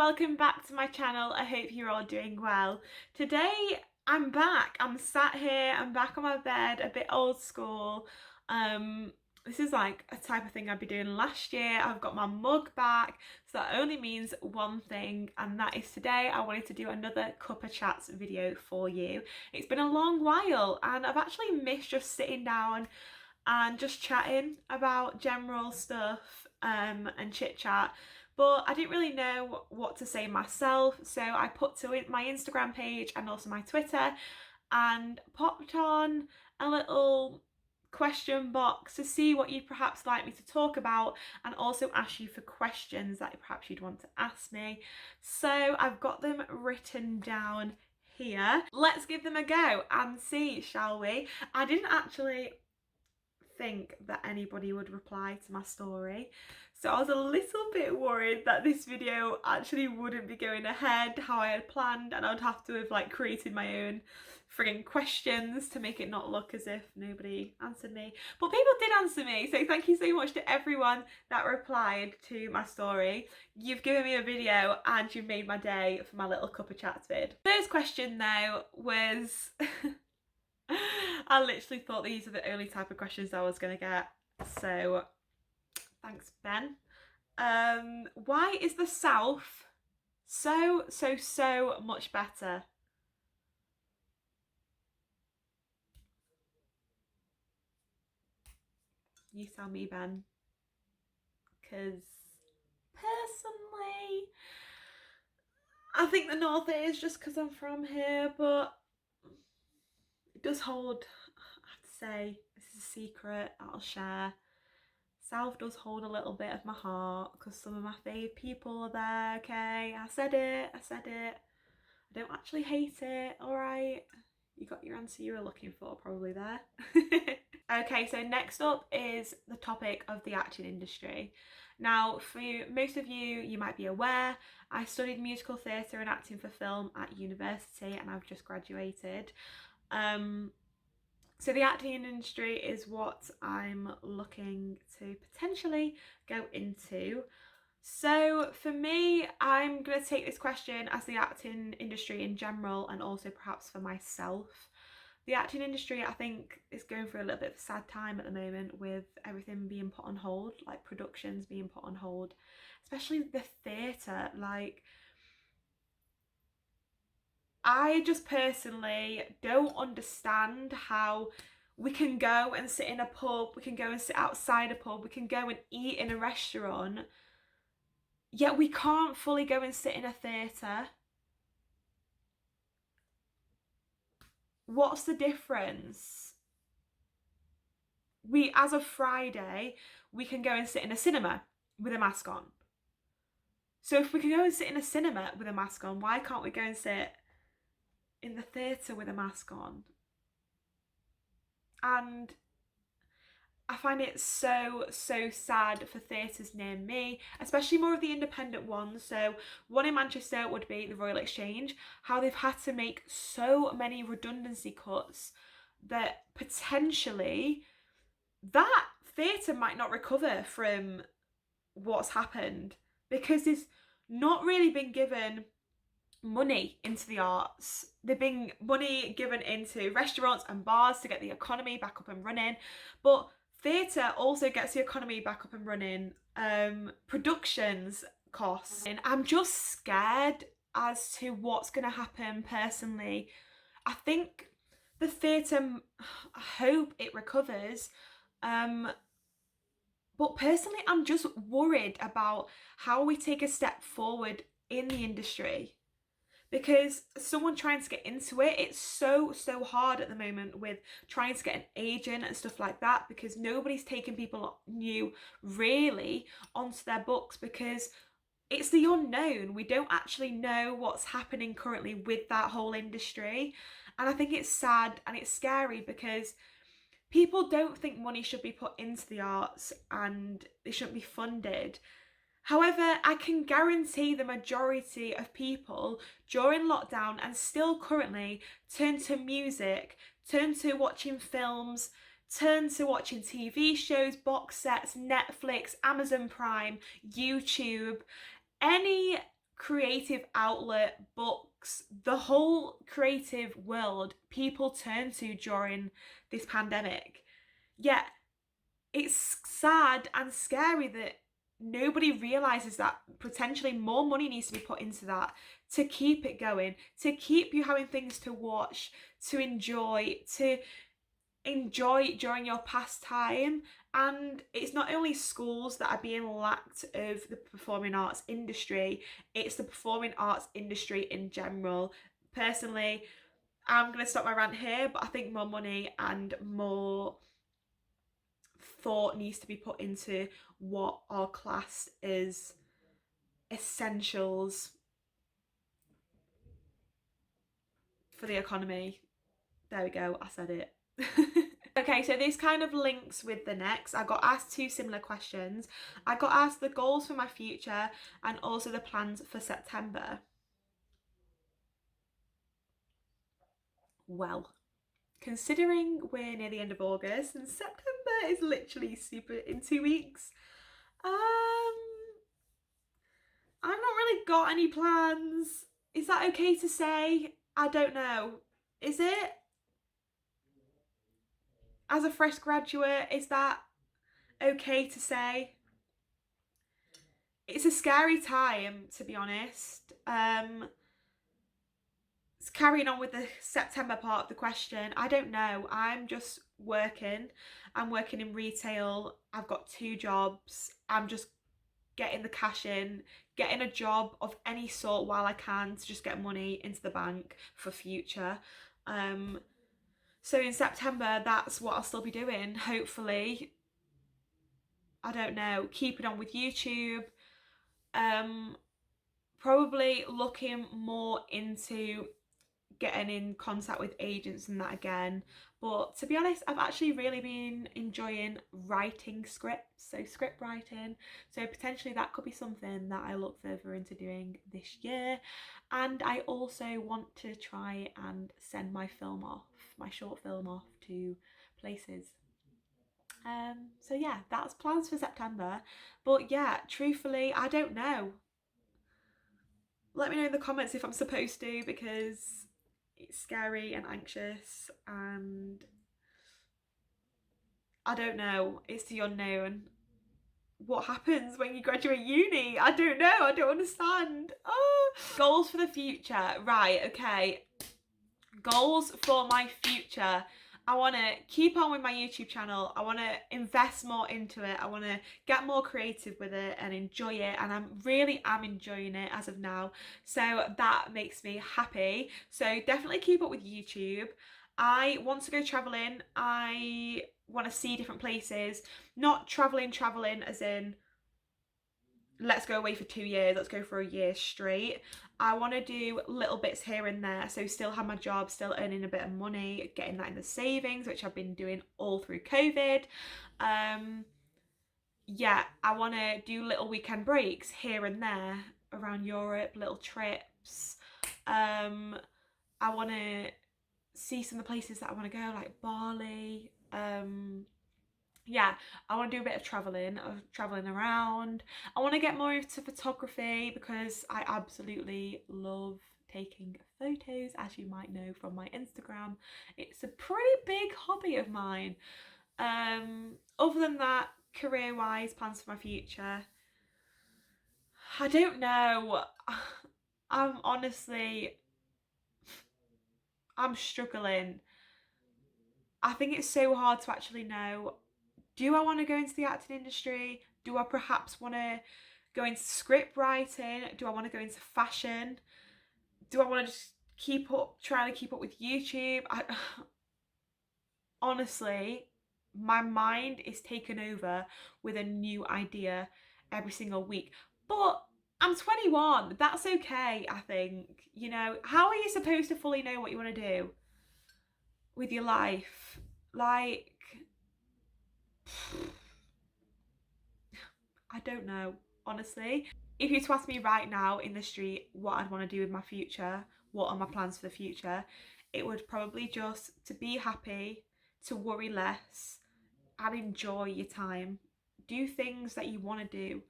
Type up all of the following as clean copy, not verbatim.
welcome back to my channel. I hope you're all doing well. Today I'm back. I'm sat here, I'm back on my bed, a bit old school. This is like a type of thing I'd be doing last year. I've got my mug back, so that only means one thing, and that is today I wanted to do another Cuppa Chats video for you. It's been a long while and I've actually missed just sitting down and just chatting about general stuff and chit chat, but I didn't really know what to say myself, so I put to my Instagram page and also my Twitter and popped on a little question box to see what you'd perhaps like me to talk about, and also ask you for questions that perhaps you'd want to ask me. So I've got them written down here. Let's give them a go and see, shall we? I didn't actually think that anybody would reply to my story, so I was a little bit worried that this video actually wouldn't be going ahead how I had planned, and I'd have to have like created my own frigging questions to make it not look as if nobody answered me. But people did answer me, so thank you so much to everyone that replied to my story. You've given me a video and you've made my day for my little Cuppa Chats vid. First question though was I literally thought these are the only type of questions I was going to get, so thanks, Ben. Why is the South so much better? You tell me, Ben, because personally I think the North is, just because I'm from here, but it does hold, I have to say, this is a secret that I'll share, South does hold a little bit of my heart because some of my fave people are there. Okay, I said it. I don't actually hate it, alright? You got your answer you were looking for probably there. Okay, so next up is the topic of the acting industry. Now, for most of you, you might be aware, I studied musical theatre and acting for film at university, and I've just graduated. So the acting industry is what I'm looking to potentially go into. So for me, I'm going to take this question as the acting industry in general, and also perhaps for myself. The acting industry, I think, is going through a little bit of a sad time at the moment, with everything being put on hold, like productions being put on hold, especially the theatre. Like, I just personally don't understand how we can go and sit in a pub, we can go and sit outside a pub, we can go and eat in a restaurant, yet we can't fully go and sit in a theatre. What's the difference? As of Friday, we can go and sit in a cinema with a mask on. So if we can go and sit in a cinema with a mask on, why can't we go and sit in the theatre with a mask on? And I find it so sad for theatres near me, especially more of the independent ones. So one in Manchester would be the Royal Exchange, how they've had to make so many redundancy cuts that potentially that theatre might not recover from what's happened, because there's not really been given money into the arts. There's been money given into restaurants and bars to get the economy back up and running, but theatre also gets the economy back up and running, productions costs. And I'm just scared as to what's going to happen personally. I think the theatre, I hope it recovers, but personally I'm just worried about how we take a step forward in the industry. Because someone trying to get into it, it's so hard at the moment with trying to get an agent and stuff like that, because nobody's taking people new really onto their books, because it's the unknown. We don't actually know what's happening currently with that whole industry. And I think it's sad and it's scary, because people don't think money should be put into the arts and they shouldn't be funded. However, I can guarantee the majority of people during lockdown and still currently turn to music, turn to watching films, turn to watching TV shows, box sets, Netflix, Amazon Prime, YouTube, any creative outlet, books, the whole creative world people turn to during this pandemic. Yet it's sad and scary that nobody realizes that potentially more money needs to be put into that to keep it going, to keep you having things to watch, to enjoy during your pastime. And it's not only schools that are being lacked of the performing arts industry, it's the performing arts industry in general. Personally, I'm going to stop my rant here, but I think more money and more thought needs to be put into what are classed as essentials for the economy. There we go, I said it. Okay, so this kind of links with the next. I got asked two similar questions. I got asked the goals for my future and also the plans for September. Well, considering we're near the end of August and September is literally super in 2 weeks, I've not really got any plans. Is that okay to say? I don't know. Is it? As a fresh graduate, is that okay to say? It's a scary time, to be honest. It's carrying on with the September part of the question. I don't know. I'm just working. I'm working in retail. I've got 2 jobs. I'm just getting the cash in, getting a job of any sort while I can to just get money into the bank for future. So in September, that's what I'll still be doing, hopefully. I don't know, keeping on with YouTube. Probably looking more into getting in contact with agents and that again. But to be honest, I've actually really been enjoying writing scripts, so script writing. So potentially that could be something that I look further into doing this year. And I also want to try and send my film off, my short film off to places. So yeah, that's plans for September. But yeah, truthfully, I don't know. Let me know in the comments if I'm supposed to, because it's scary and anxious and I don't know. It's the unknown. What happens when you graduate uni? I don't know. I don't understand. Oh. Goals for the future. Right, okay. Goals for my future. I want to keep on with my YouTube channel. I want to invest more into it. I want to get more creative with it and enjoy it. And I really am enjoying it as of now. So that makes me happy. So definitely keep up with YouTube. I want to go traveling. I want to see different places. Not traveling as in let's go away for 2 years, let's go for a year straight. I want to do little bits here and there, so still have my job, still earning a bit of money, getting that in the savings, which I've been doing all through COVID. Yeah, I want to do little weekend breaks here and there around Europe, little trips. I want to see some of the places that I want to go, like Bali. Yeah, I want to do a bit of traveling around. I want to get more into photography because I absolutely love taking photos, as you might know from my Instagram. It's a pretty big hobby of mine. Other than that, career-wise, plans for my future, I don't know. I'm honestly, I'm struggling. I think it's so hard to actually know, do I want to go into the acting industry? Do I perhaps want to go into script writing? Do I want to go into fashion? Do I want to just trying to keep up with YouTube? Honestly, my mind is taken over with a new idea every single week. But I'm 21. That's okay, I think. You know, how are you supposed to fully know what you want to do with your life? Like, I don't know, honestly. If you were to ask me right now in the street what I'd want to do with my future, what are my plans for the future, it would probably just to be happy, to worry less, and enjoy your time. Do things that you want to do.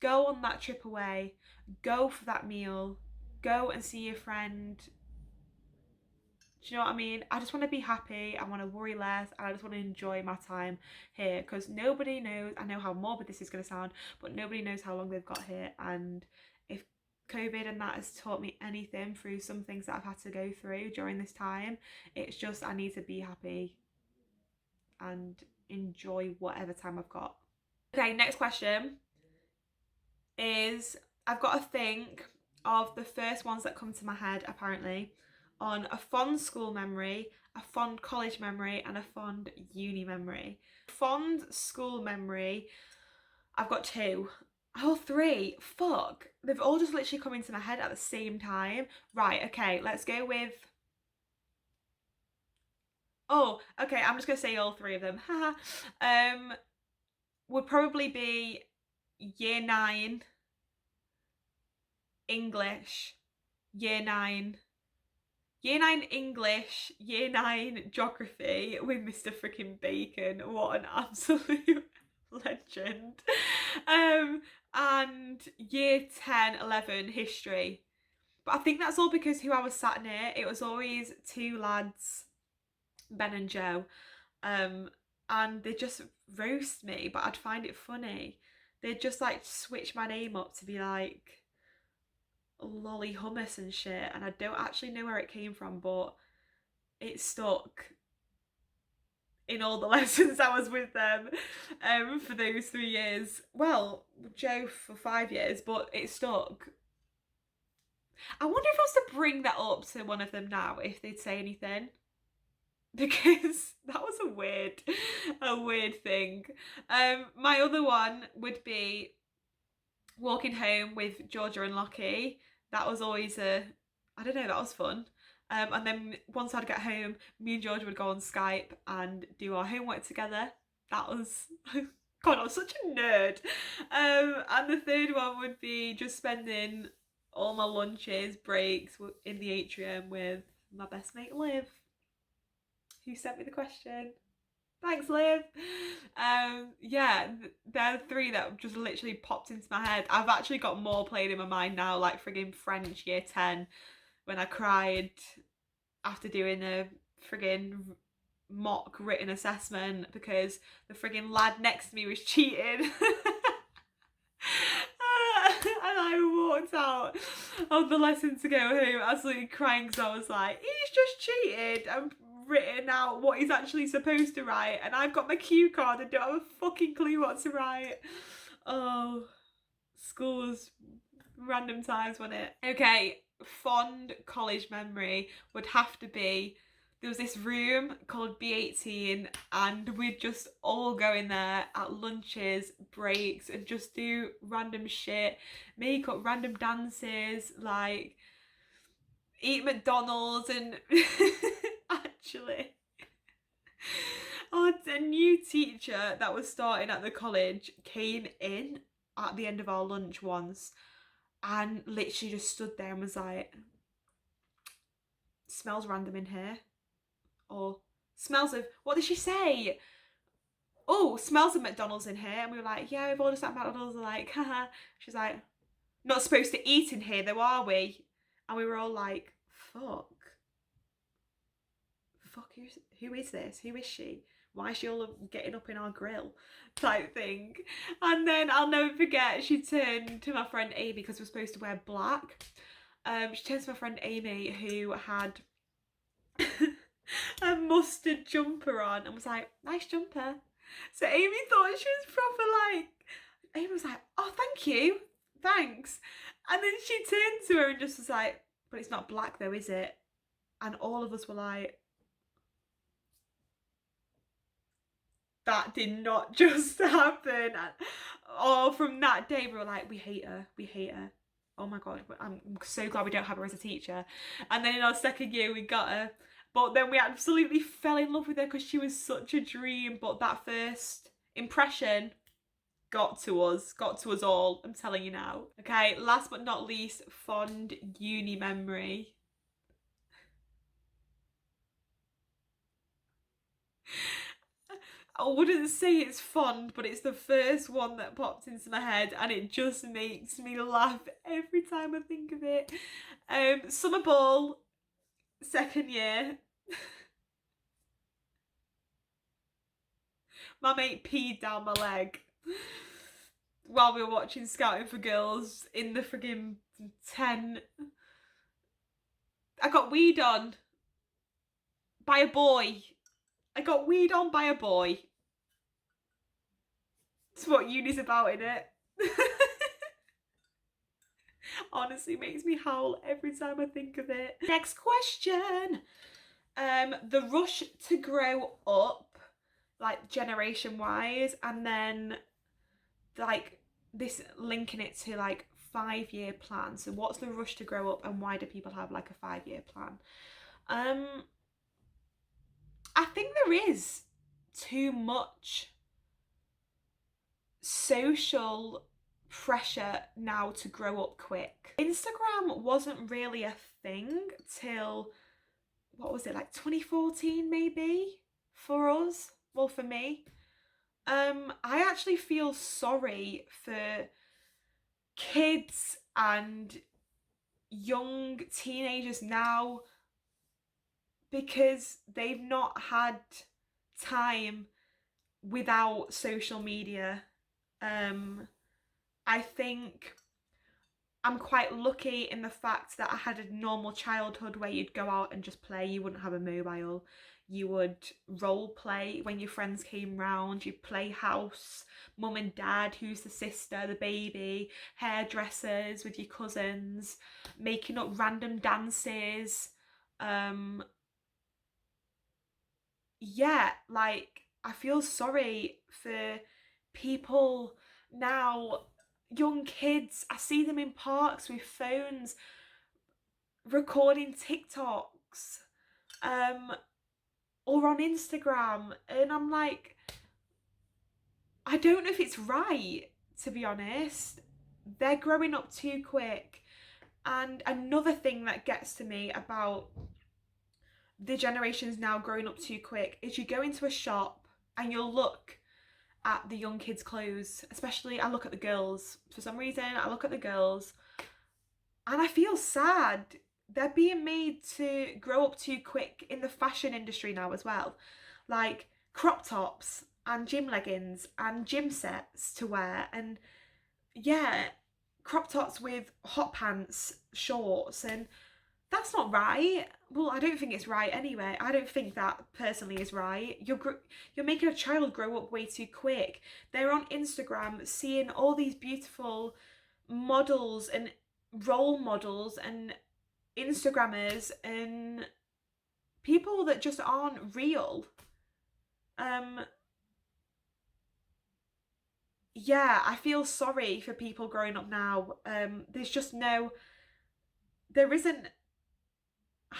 Go on that trip away, go for that meal, go and see your friend. Do you know what I mean? I just want to be happy, I want to worry less, and I just want to enjoy my time here, because nobody knows, I know how morbid this is going to sound, but nobody knows how long they've got here. And if COVID and that has taught me anything through some things that I've had to go through during this time, it's just I need to be happy and enjoy whatever time I've got. Okay, next question is, I've got to think of the first ones that come to my head apparently, on a fond school memory, a fond college memory, and a fond uni memory. Fond school memory, I've got two. Oh, three. Fuck. They've all just literally come into my head at the same time. Right, okay, let's go with... Oh, okay, I'm just gonna say all three of them. Haha. Would probably be year 9 English, year 9 English, year 9 geography with Mr. freaking Bacon. What an absolute legend. And year 10, 11 history. But I think that's all because who I was sat near. It was always two lads, Ben and Joe. And they just roast me, but I'd find it funny. They'd just like switch my name up to be like Lolly Hummus and shit, and I don't actually know where it came from, but it stuck in all the lessons I was with them for those 3 years. Well, Joe for 5 years, but it stuck. I wonder if I was to bring that up to one of them now, if they'd say anything, because that was a weird thing. My other one would be walking home with Georgia and Lockie. That was always I don't know, that was fun. And then once I'd get home, me and Georgia would go on Skype and do our homework together. That was, God, I was such a nerd. And the third one would be just spending all my lunches, breaks in the atrium with my best mate Liv, who sent me the question. Thanks, Liv. Yeah, they're three that just literally popped into my head. I've actually got more played in my mind now, like friggin' French year 10, when I cried after doing a friggin' mock written assessment because the friggin' lad next to me was cheating. And I walked out of the lesson to go home absolutely crying because I was like, he's just cheated and written out what he's actually supposed to write, and I've got my cue card and don't have a fucking clue what to write. Oh, school was random times, wasn't it? Okay, fond college memory would have to be, there was this room called B18 and we'd just all go in there at lunches, breaks, and just do random shit, make up random dances, like eat McDonald's. And actually, a new teacher that was starting at the college came in at the end of our lunch once and literally just stood there and was like, smells random in here, or smells of, what did she say? Oh, smells of McDonald's in here. And we were like, yeah, we've all just at McDonald's. We're like, haha. She's like, not supposed to eat in here though, are we? And we were all like, fuck, who is this? Who is she? Why is she all getting up in our grill? Type thing. And then I'll never forget, she turned to my friend Amy, because we're supposed to wear black. She turned to my friend Amy, who had a mustard jumper on, and was like, nice jumper. So Amy thought she was proper like, Amy was like, oh, thank you, thanks. And then she turned to her and just was like, but it's not black though, is it? And all of us were like, that did not just happen. Oh, from that day we were like, we hate her. Oh my god, I'm so glad we don't have her as a teacher. And then in our second year we got her, but then we absolutely fell in love with her because she was such a dream. But that first impression got to us all, I'm telling you now. Okay, last but not least, fond uni memory. I wouldn't say it's fond, but it's the first one that popped into my head, and it just makes me laugh every time I think of it. Summer ball, second year. My mate peed down my leg while we were watching Scouting for Girls in the friggin' tent. I got weed on by a boy. I got weed on by a boy. That's what uni's about, innit? Honestly, makes me howl every time I think of it. Next question. The rush to grow up, like generation wise, and then like this linking it to like 5-year plan. So what's the rush to grow up, and why do people have like a 5-year plan? I think there is too much social pressure now to grow up quick. Instagram wasn't really a thing till, what was it, like 2014 maybe for us? Well, for me. I actually feel sorry for kids and young teenagers now because they've not had time without social media. I think I'm quite lucky in the fact that I had a normal childhood where you'd go out and just play. You wouldn't have a mobile. You would role play when your friends came round. You'd play house, mum and dad, who's the sister, the baby, hairdressers with your cousins, making up random dances. Yeah, like I feel sorry for people now, young kids. I see them in parks with phones recording TikToks or on Instagram, and I'm like, I don't know if it's right, to be honest. They're growing up too quick. And another thing that gets to me about the generations now growing up too quick is you go into a shop and you'll look at the young kids' clothes, especially I look at the girls. For some reason, I look at the girls and I feel sad. They're being made to grow up too quick in the fashion industry now as well. Like crop tops and gym leggings and gym sets to wear, and yeah, crop tops with hot pants, shorts, and that's not right. Well, I don't think it's right anyway. I don't think that personally is right. You're making a child grow up way too quick. They're on Instagram seeing all these beautiful models and role models and Instagrammers and people that just aren't real. Yeah, I feel sorry for people growing up now. There isn't,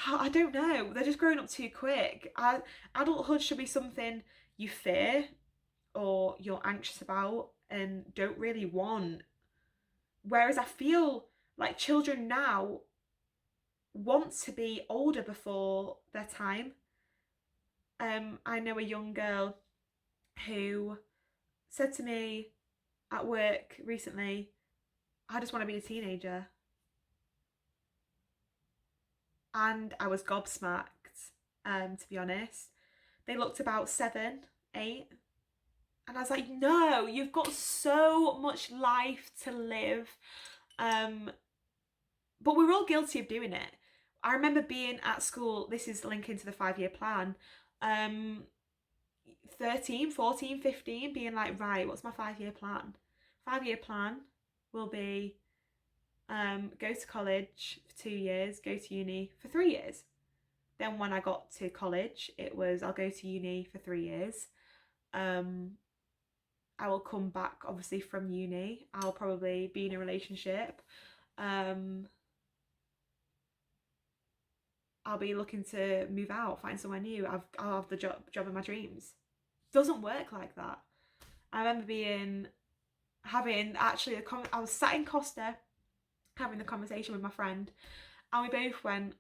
I don't know, they're just growing up too quick. Adulthood should be something you fear or you're anxious about and don't really want. Whereas I feel like children now want to be older before their time. I know a young girl who said to me at work recently, I just want to be a teenager. And I was gobsmacked, to be honest. They looked about 7, 8. And I was like, no, you've got so much life to live. But we're all guilty of doing it. I remember being at school, this is linking to the 5-year plan, 13, 14, 15, being like, right, what's my 5-year plan? 5-year plan will be go to college for 2 years, go to uni for 3 years. Then when I got to college, it was I'll go to uni for 3 years. I will come back obviously from uni. I'll probably be in a relationship. I'll be looking to move out, find somewhere new. I'll have the job of my dreams. Doesn't work like that. I remember I was sat in Costa having the conversation with my friend, and we both went,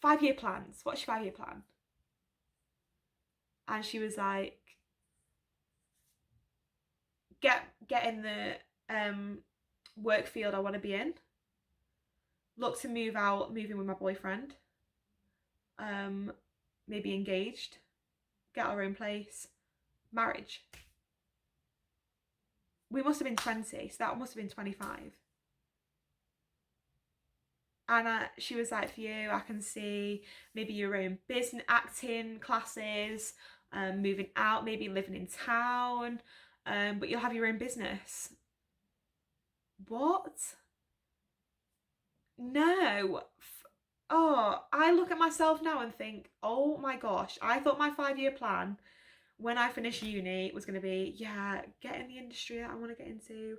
5-year plans, what's your 5-year plan? And she was like, get in the work field I want to be in. Look to move out, move in with my boyfriend. Maybe engaged, get our own place, marriage. We must have been 20, so that must have been 25. And she was like, for you, I can see maybe your own business, acting classes, moving out, maybe living in town, but you'll have your own business. What? No. Oh, I look at myself now and think, oh my gosh, I thought my 5-year plan when I finish uni was going to be, yeah, get in the industry that I want to get into,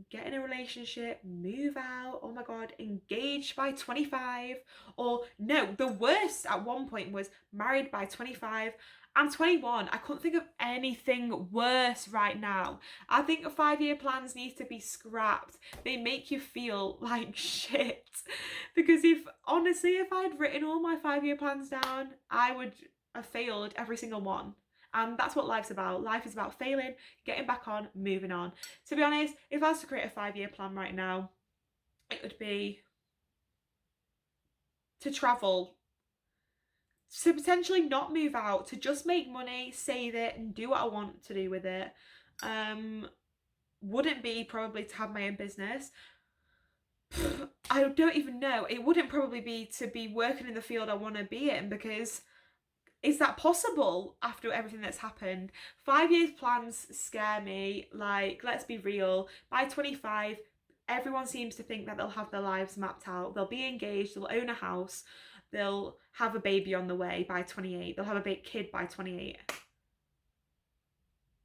get in a relationship, move out, oh my God, engaged by 25. Or no, the worst at one point was married by 25. I'm 21. I couldn't think of anything worse right now. I think 5-year plans need to be scrapped. They make you feel like shit. Because honestly, if I'd written all my 5-year plans down, I would have failed every single one. And that's what life's about. Life is about failing, getting back on, moving on. To be honest, if I was to create a 5-year plan right now, it would be to travel, to potentially not move out, to just make money, save it, and do what I want to do with it. Wouldn't be probably to have my own business. I don't even know. It wouldn't probably be to be working in the field I want to be in, because is that possible after everything that's happened? 5 years plans scare me. Like, let's be real. By 25, everyone seems to think that they'll have their lives mapped out. They'll be engaged, they'll own a house, they'll have a baby on the way by 28. They'll have a big kid by 28.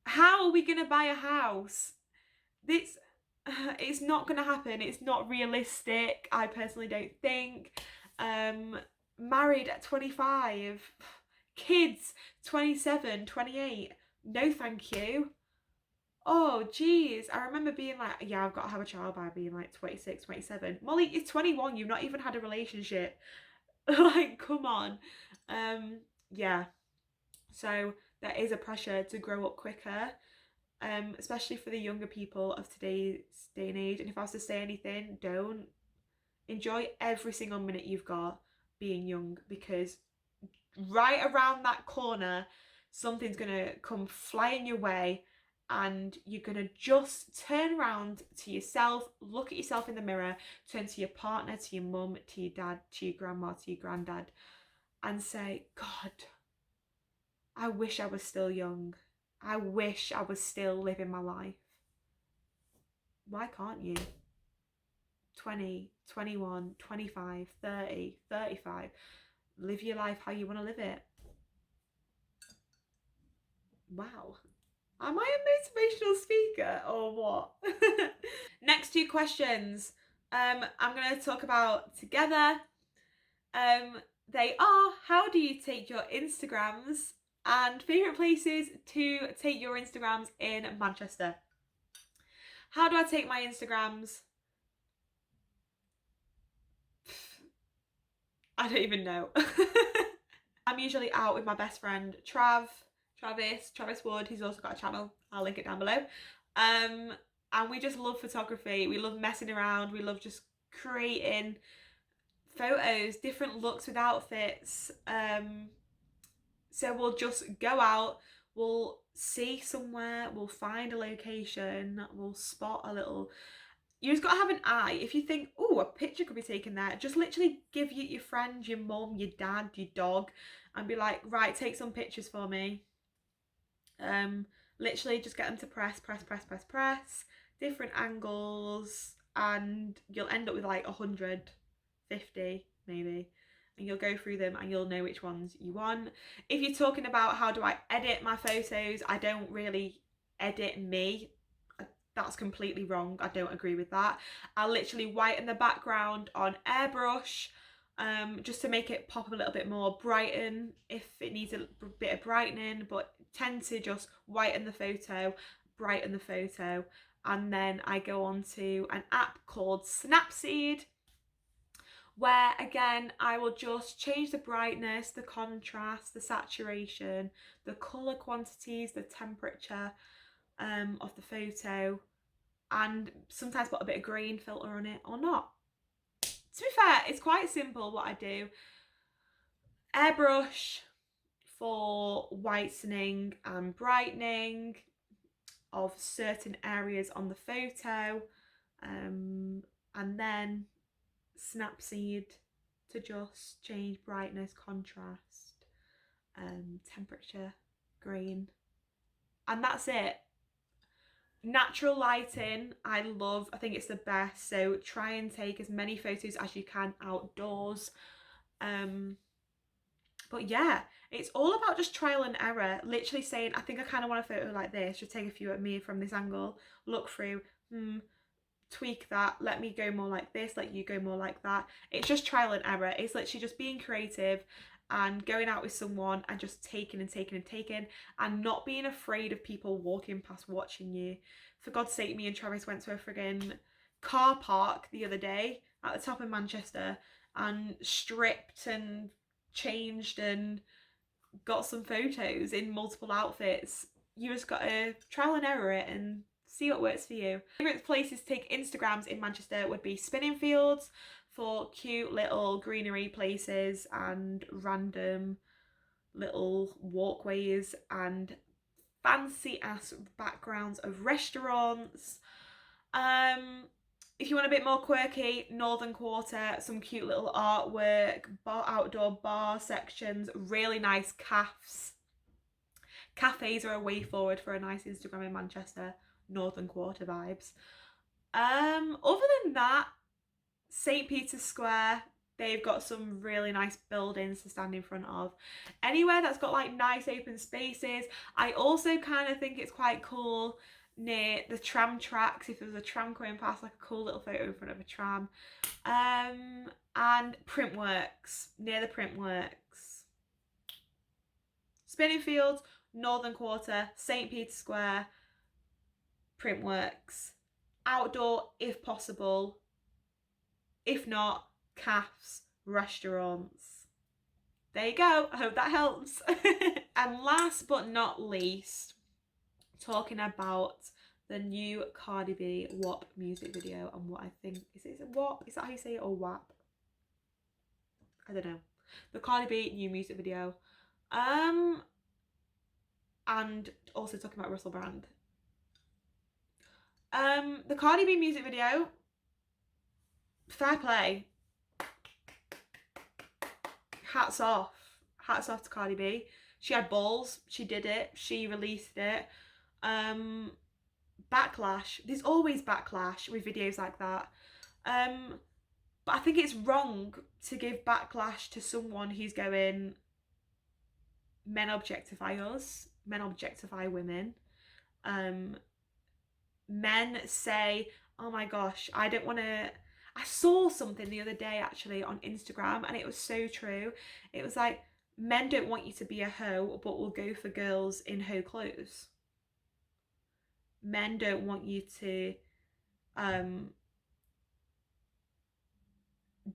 How are we going to buy a house? It's not going to happen. It's not realistic. I personally don't think. Married at 25. Kids 27, 28. No thank you. Oh geez, I remember being like, yeah, I've got to have a child by being like 26, 27. Molly, you're 21, you've not even had a relationship. Like, come on. Yeah, so there is a pressure to grow up quicker, especially for the younger people of today's day and age. And if I was to say anything, don't. Enjoy every single minute you've got being young, because right around that corner, something's gonna come flying your way, and you're gonna just turn around to yourself, look at yourself in the mirror, turn to your partner, to your mum, to your dad, to your grandma, to your granddad, and say, God, I wish I was still young. I wish I was still living my life. Why can't you? 20, 21, 25, 30, 35. Live your life how you want to live it. Wow. Am I a motivational speaker or what? Next 2 questions. I'm going to talk about together. They are, how do you take your Instagrams, and favourite places to take your Instagrams in Manchester. How do I take my Instagrams? I don't even know. I'm usually out with my best friend Travis Wood. He's also got a channel. I'll link it down below. And we just love photography. We love messing around. We love just creating photos, different looks with outfits. So we'll just go out, we'll see somewhere, we'll find a location, we'll spot a little. You just gotta have an eye. If you think, oh, a picture could be taken there, just literally give your friend, your mum, your dad, your dog, and be like, right, take some pictures for me. Literally just get them to press different angles, and you'll end up with like 150 maybe, and you'll go through them and you'll know which ones you want. If you're talking about how do I edit my photos, I don't really edit me. That's completely wrong. I don't agree with that. I literally whiten the background on airbrush, just to make it pop a little bit more, brighten if it needs a bit of brightening, but tend to just whiten the photo, brighten the photo. And then I go on to an app called Snapseed, where again I will just change the brightness, the contrast, the saturation, the colour quantities, the temperature, of the photo, and sometimes put a bit of green filter on it or not. To be fair, it's quite simple what I do. Airbrush for whitening and brightening of certain areas on the photo, and then Snapseed to just change brightness, contrast, temperature, grain, and that's it. Natural lighting, I love. I think it's the best. So try and take as many photos as you can outdoors. But yeah, it's all about just trial and error. Literally saying, I think I kind of want a photo like this. Just take a few at me from this angle, look through, tweak that, let me go more like this, let you go more like that. It's just trial and error. It's literally just being creative and going out with someone and just taking and taking and taking, and not being afraid of people walking past watching you. For God's sake, me and Travis went to a friggin' car park the other day at the top of Manchester and stripped and changed and got some photos in multiple outfits. You just got to trial and error it and see what works for you. Favourite places to take Instagrams in Manchester would be spinning fields for cute little greenery places and random little walkways and fancy ass backgrounds of restaurants. If you want a bit more quirky, Northern Quarter, some cute little artwork, outdoor bar sections, really nice cafes are a way forward for a nice Instagram in Manchester. Northern Quarter vibes. Other than that, St. Peter's Square, they've got some really nice buildings to stand in front of. Anywhere that's got like nice open spaces. I also kind of think it's quite cool near the tram tracks, if there's a tram going past, like a cool little photo in front of a tram. And Printworks, near the Printworks. Spinning Fields, Northern Quarter, St. Peter's Square, Printworks. Outdoor if possible. If not, cafes, restaurants. There you go. I hope that helps. And last but not least, talking about the new Cardi B WAP music video and what I think. Is it WAP? Is that how you say it, or WAP? I don't know. The Cardi B new music video. And also talking about Russell Brand. The Cardi B music video, fair play. Hats off to Cardi B. She had balls, she did it, she released it. Backlash, there's always backlash with videos like that. But I think it's wrong to give backlash to someone who's going, men objectify us, men objectify women. Men say, oh my gosh, I don't want to. I saw something the other day actually on Instagram, and it was so true. It was like, men don't want you to be a hoe, but will go for girls in hoe clothes. Men don't want you to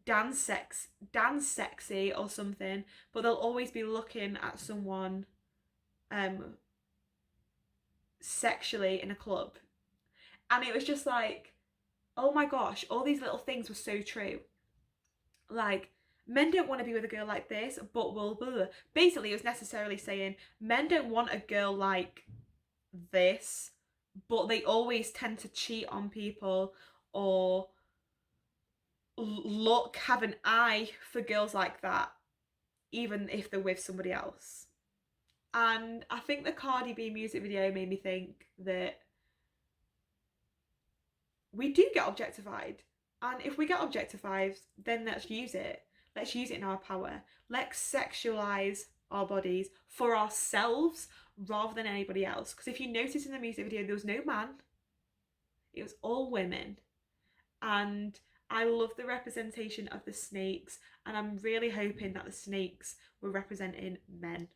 dance sexy or something, but they'll always be looking at someone sexually in a club. And it was just like, oh my gosh, all these little things were so true. Like, men don't want to be with a girl like this, but will blah, blah. Basically, it was necessarily saying men don't want a girl like this, but they always tend to cheat on people or have an eye for girls like that, even if they're with somebody else. And I think the Cardi B music video made me think that we do get objectified. And if we get objectified, then let's use it. Let's use it in our power. Let's sexualize our bodies for ourselves rather than anybody else. Because if you notice in the music video, there was no man. It was all women. And I love the representation of the snakes. And I'm really hoping that the snakes were representing men.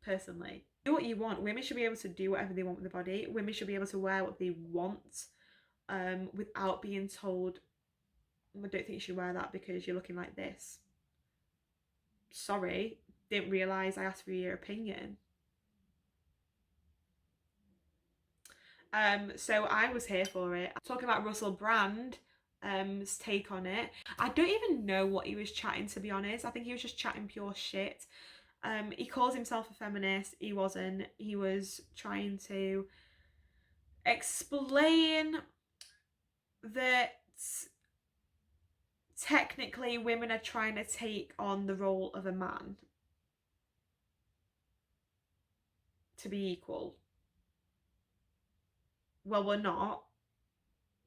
Personally. Do what you want. Women should be able to do whatever they want with their body. Women should be able to wear what they want. Without being told, I don't think you should wear that because you're looking like this. Sorry, didn't realise I asked for your opinion. So I was here for it. Talking about Russell Brand's take on it. I don't even know what he was chatting, to be honest. I think he was just chatting pure shit. He calls himself a feminist. He wasn't. He was trying to explain that technically women are trying to take on the role of a man to be equal. Well, we're not,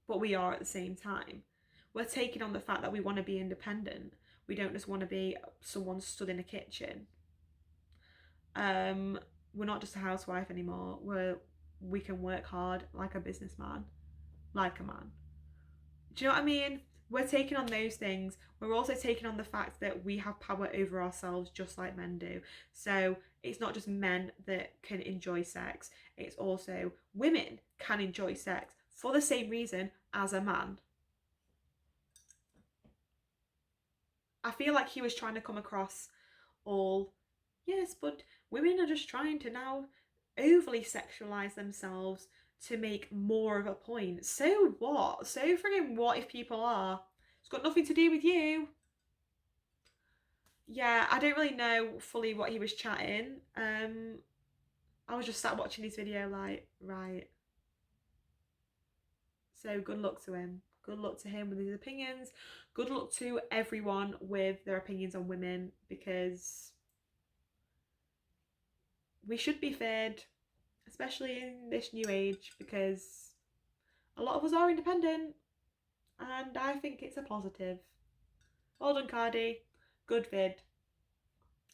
but we are at the same time. We're taking on the fact that we want to be independent. We don't just want to be someone stood in a kitchen. We're not just a housewife anymore. We can work hard like a businessman, like a man. Do you know what I mean? We're taking on those things. We're also taking on the fact that we have power over ourselves just like men do. So it's not just men that can enjoy sex, it's also women can enjoy sex for the same reason as a man. I feel like he was trying to come across all, yes, but women are just trying to now overly sexualize themselves to make more of a point. So what? So friggin' what if people are? It's got nothing to do with you. Yeah, I don't really know fully what he was chatting. I was just sat watching his video like, right. So good luck to him. Good luck to him with his opinions. Good luck to everyone with their opinions on women, because we should be feared, especially in this new age, because a lot of us are independent and I think it's a positive. Well done, Cardi. Good vid.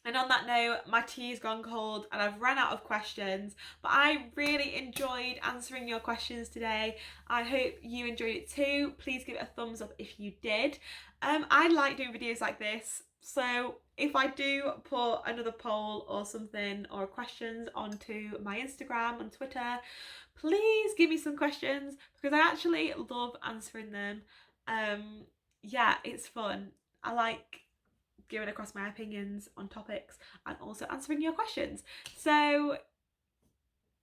And on that note, my tea's gone cold and I've run out of questions, but I really enjoyed answering your questions today. I hope you enjoyed it too. Please give it a thumbs up if you did. I like doing videos like this, so if I do put another poll or something or questions onto my Instagram and Twitter, please give me some questions because I actually love answering them. Yeah, it's fun. I like giving across my opinions on topics and also answering your questions. So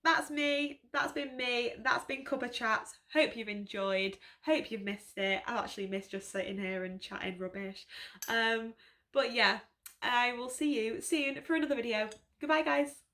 that's me, that's been Cuppa Chats. Hope you've enjoyed, hope you've missed it. I've actually missed just sitting here and chatting rubbish. But yeah, I will see you soon for another video. Goodbye guys.